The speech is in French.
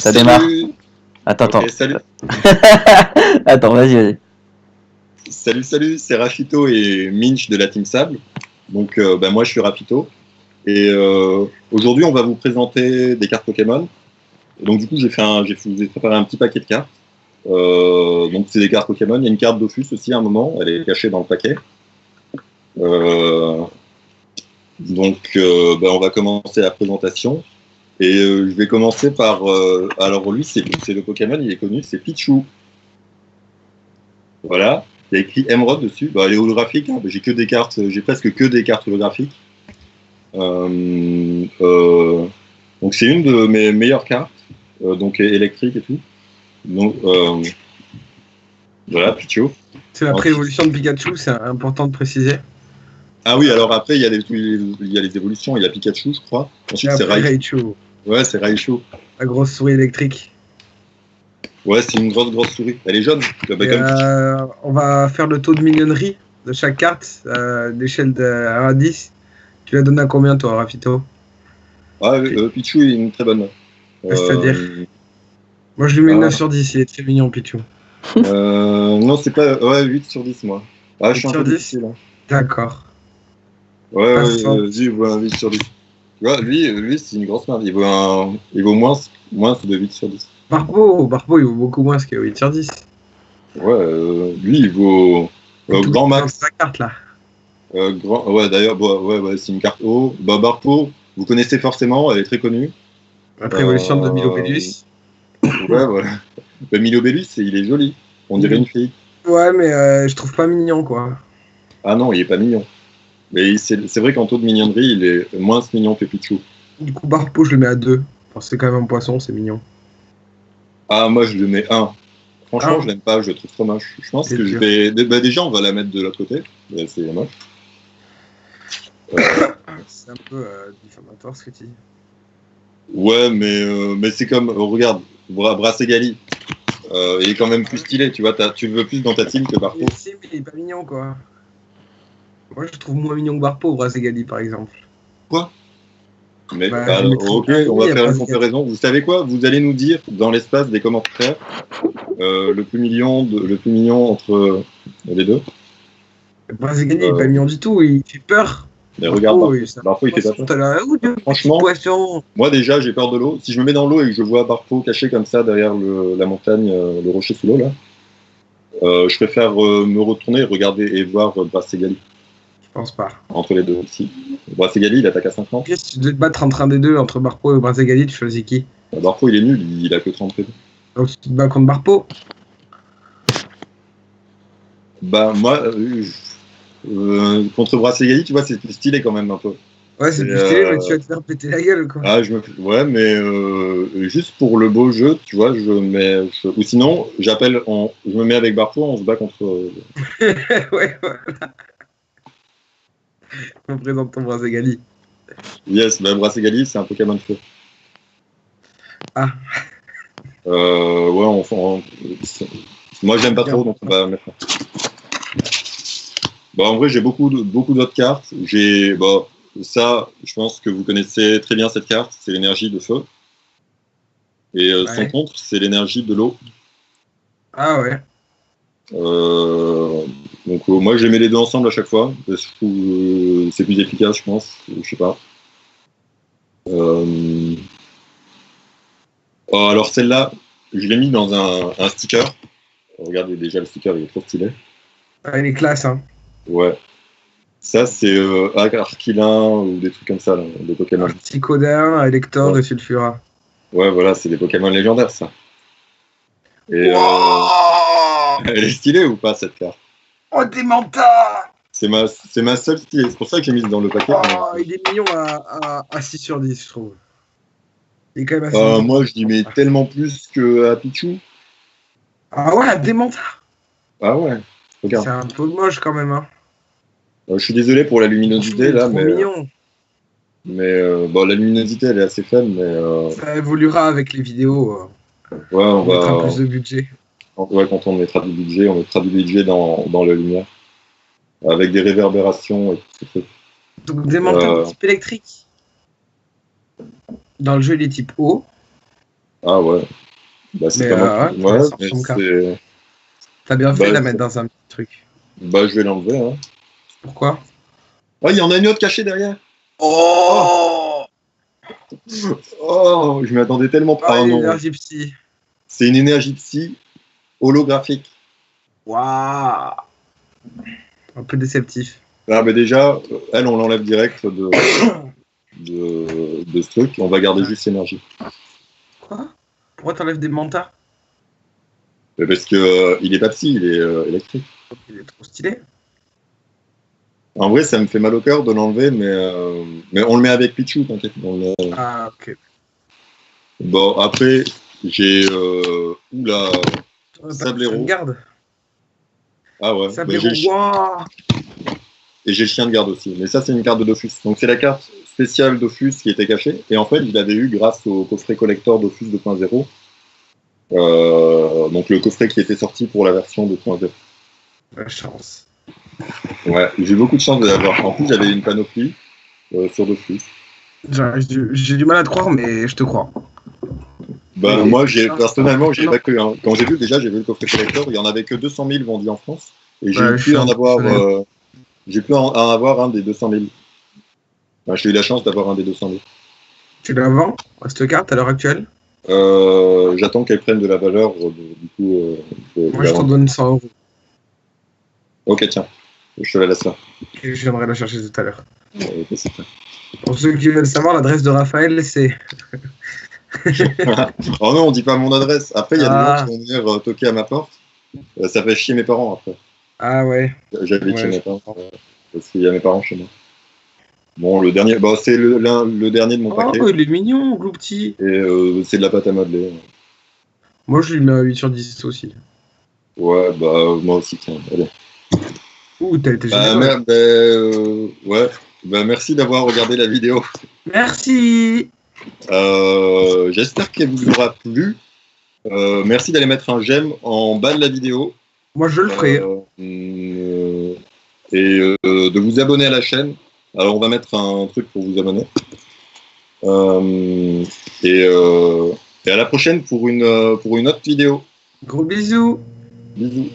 Ça démarre. Attends, Ok, attends. salut, Attends, vas-y. salut, c'est Rafito et Minch de la Team Sable. Donc, moi, je suis Rafito. Et aujourd'hui, on va vous présenter des cartes Pokémon. Donc, du coup, j'ai préparé un petit paquet de cartes. Donc, c'est des cartes Pokémon. Il y a une carte Dofus aussi à un moment. Elle est cachée dans le paquet. Euh, on va commencer la présentation. Et je vais commencer par. Alors, lui, c'est le Pokémon, il est connu, c'est Pichu. Voilà. Il y a écrit Emerald dessus. Bah, elle est holographique. Hein. J'ai que des cartes, j'ai presque que des cartes holographiques. Euh, euh, donc, c'est une de mes meilleures cartes, donc électrique et tout. Donc, voilà, Pichu. C'est la Ensuite- préévolution de Pikachu, c'est important de préciser. Ah oui, alors après, il y a les évolutions. Il y a Pikachu, je crois. Et Ensuite, c'est après Raichu. Raichu, Ouais, c'est Raichu. la grosse souris électrique. Ouais, c'est une grosse souris. Elle est jaune. Bah, Et, comme Pichu. on va faire le taux de mignonnerie de chaque carte, d'échelle de 1 à 10. Tu l'as donné à combien, toi, Rafito? Ah, Pichu est une très bonne note. C'est-à-dire Moi, je lui mets ah. 9 sur 10, il est très mignon, Pichu. Non, c'est pas. Ouais, 8 sur 10, moi. Ah, je suis un 8 sur peu 10? difficile. Hein. D'accord. Ouais, Passant. lui, il vaut un 8 sur 10. Tu vois, lui c'est une grosse marque. Il vaut moins de 8 sur 10. Barbeau, il vaut beaucoup moins que 8 sur 10. Ouais, lui, il vaut Tout grand dans max. sa carte, là. Ouais, d'ailleurs, c'est une carte haut. Bah, Barpo, vous connaissez forcément, elle est très connue. La préévolution de Milobellus. Ouais, voilà. Bah, Milobellus, il est joli. On dirait une fille. Ouais, mais je trouve pas mignon, quoi. Ah non, il est pas mignon. Mais c'est vrai qu'en taux de mignonnerie, il est moins mignon que Pichu. Du coup, Barbeau, je le mets à 2. Enfin, c'est quand même un poisson, c'est mignon. Ah, moi, je le mets 1. Franchement, Un. je l'aime pas, je le trouve trop moche. Je pense C'est que je dur. vais. Bah, déjà, on va la mettre de l'autre côté. C'est moche. C'est un peu diffamatoire ce que tu dis. Ouais, mais c'est comme. Regarde, Brassegali. Il est quand même plus stylé, tu vois. Tu le veux plus dans ta team que Barpo. Mais si, mais il est pas mignon, quoi. Moi, je trouve moins mignon que Barpo, Brassegali, par exemple. Mais Je mettrais ok, un on va demi à faire une Brassegali. comparaison. Vous savez quoi? Vous allez nous dire dans l'espace des commentaires le plus mignon entre les deux. Brassegali, il est pas mignon du tout, il fait peur. Mais regarde, Barpo, il fait pas peur. t'as là, ouh, le Franchement, petit poisson. moi déjà, j'ai peur de l'eau. Si je me mets dans l'eau et que je vois Barpo caché comme ça derrière la montagne, le rocher sous l'eau là, je préfère me retourner et regarder et voir Brassegali Je pense pas. entre les deux aussi. Brassegali, il attaque à 5 ans. Si tu devais te battre entre un des deux, entre Barpo et Brassegali, tu choisis qui? Barpo, il est nul, il a que 30 PV. Donc tu te bats contre Barpo. Bah, moi, contre Brassegali, tu vois, c'est plus stylé quand même un peu. Ouais, c'est plus stylé, mais tu vas te faire péter la gueule, quoi. Ah, ouais, mais juste pour le beau jeu, tu vois, ou sinon, je me mets avec Barpo, on se bat contre. Ouais, voilà. On présente ton Brassegali. Yes, bah, Brassegali, c'est un Pokémon de feu. Ah. Ouais, moi, j'aime pas trop, donc on va mettre. Bah, en vrai, j'ai beaucoup d'autres cartes. Ça, je pense que vous connaissez très bien cette carte, c'est l'énergie de feu. Et son contre, c'est l'énergie de l'eau. Ah ouais. Donc moi, je les mets les deux ensemble à chaque fois. Parce que je trouve c'est plus efficace, je pense. Je sais pas. Alors celle-là, je l'ai mis dans un sticker. Regardez déjà le sticker, il est trop stylé. Ah, il est classe, hein. Ouais. Ça, c'est Arquilin ou des trucs comme ça, là, des Pokémon. Articodin, Elector et Sulfura. Ouais, voilà, c'est des Pokémon légendaires, ça. Et elle est stylée ou pas, cette carte? Oh, des mentas! C'est ma seule stylée. C'est pour ça que j'ai mis dans le paquet. Oh, il est mignon à 6 sur 10, je trouve. Il est quand même assez mignon. Moi, je lui mets tellement plus qu'à Pichu. Ah ouais, des mentas! Ah ouais, regarde. C'est un peu moche quand même, hein. Je suis désolé pour la luminosité, là, mais... mignon. Bon, la luminosité, elle est assez faible, mais... Ça évoluera avec les vidéos. Ouais, on mettra plus de budget. Ouais, quand on mettra du budget, dans la lumière. Avec des réverbérations et tout ce truc. Donc des mentales type électrique. Dans le jeu, il est type eau. Ah ouais. Bah, c'est Mais, pas moi qui... ouais, Ouais, ça mais ressemble grave. c'est... T'as bien fait de Bah, la mettre dans un petit truc. bah, je vais l'enlever. Hein. Pourquoi? Oh, il y en a une autre cachée derrière. Oh! Oh, je m'y attendais tellement pas. Ah, Ah non, l'énergie psy. c'est une énergie psy holographique. Waouh! Un peu déceptif. Ah, bah déjà, elle, on l'enlève direct de ce truc. On va garder juste l'énergie. Quoi? Pourquoi t'enlèves des mantas? Parce que il est pas psy, il est électrique. Il est trop stylé. En vrai, ça me fait mal au cœur de l'enlever, mais on le met avec Pichou, t'inquiète. Ah, ok. Bon, après, j'ai... Oula, Ça Sablero. me garde. Ah ouais. Ça Bah, me j'ai waouh! Et j'ai le chien de garde aussi. Mais ça, c'est une carte de Dofus. Donc, c'est la carte spéciale Dofus qui était cachée. Et en fait, je l'avais eu grâce au coffret collector Dofus 2.0. Donc, le coffret qui était sorti pour la version 2.0. La chance. Ouais, j'ai eu beaucoup de chance de l'avoir. En plus, j'avais une panoplie sur Dofus. J'ai du mal à te croire, mais je te crois. Ben, Et moi, c'est ça. personnellement, j'ai Non. pas cru. Hein. Quand j'ai vu, déjà, j'ai vu le coffret collector. Il y en avait que 200 000 vendus en France. Et j'ai Ouais, je pu suis en avoir. impressionné. J'ai pu en avoir un des 200 000. Enfin, j'ai eu la chance d'avoir un des 200 000. Tu la vends, cette carte, à l'heure actuelle? J'attends qu'elle prenne de la valeur. Du coup, Moi, je t'en donne 100 euros. Ok, tiens. Je te la laisse là. Et je viendrai la chercher tout à l'heure. Ok, c'est ça. Pour ceux qui veulent savoir, l'adresse de Raphaël, c'est. Oh non, on dit pas mon adresse. Après, il y a des gens Ah. qui vont venir toquer à ma porte. Ça fait chier mes parents après. Ah ouais. J'habite Ouais, chez mes je parents. comprends. Parce qu'il y a mes parents chez moi. Bon, le dernier, bah, c'est le dernier de mon paquet. Oh, il est mignon, Gloupti. Et c'est de la pâte à modeler. Moi, je lui mets un 8 sur 10 aussi. Ouais, bah, moi aussi, tiens. Allez. Ouh, t'as été Bah, généreux. ouais. Bah, merci d'avoir regardé la vidéo. Merci. J'espère qu'elle vous aura plu. Merci d'aller mettre un j'aime en bas de la vidéo. Moi, je le ferai. De vous abonner à la chaîne. Alors, on va mettre un truc pour vous abonner. Et à la prochaine pour une autre vidéo. Gros bisous. Bisous.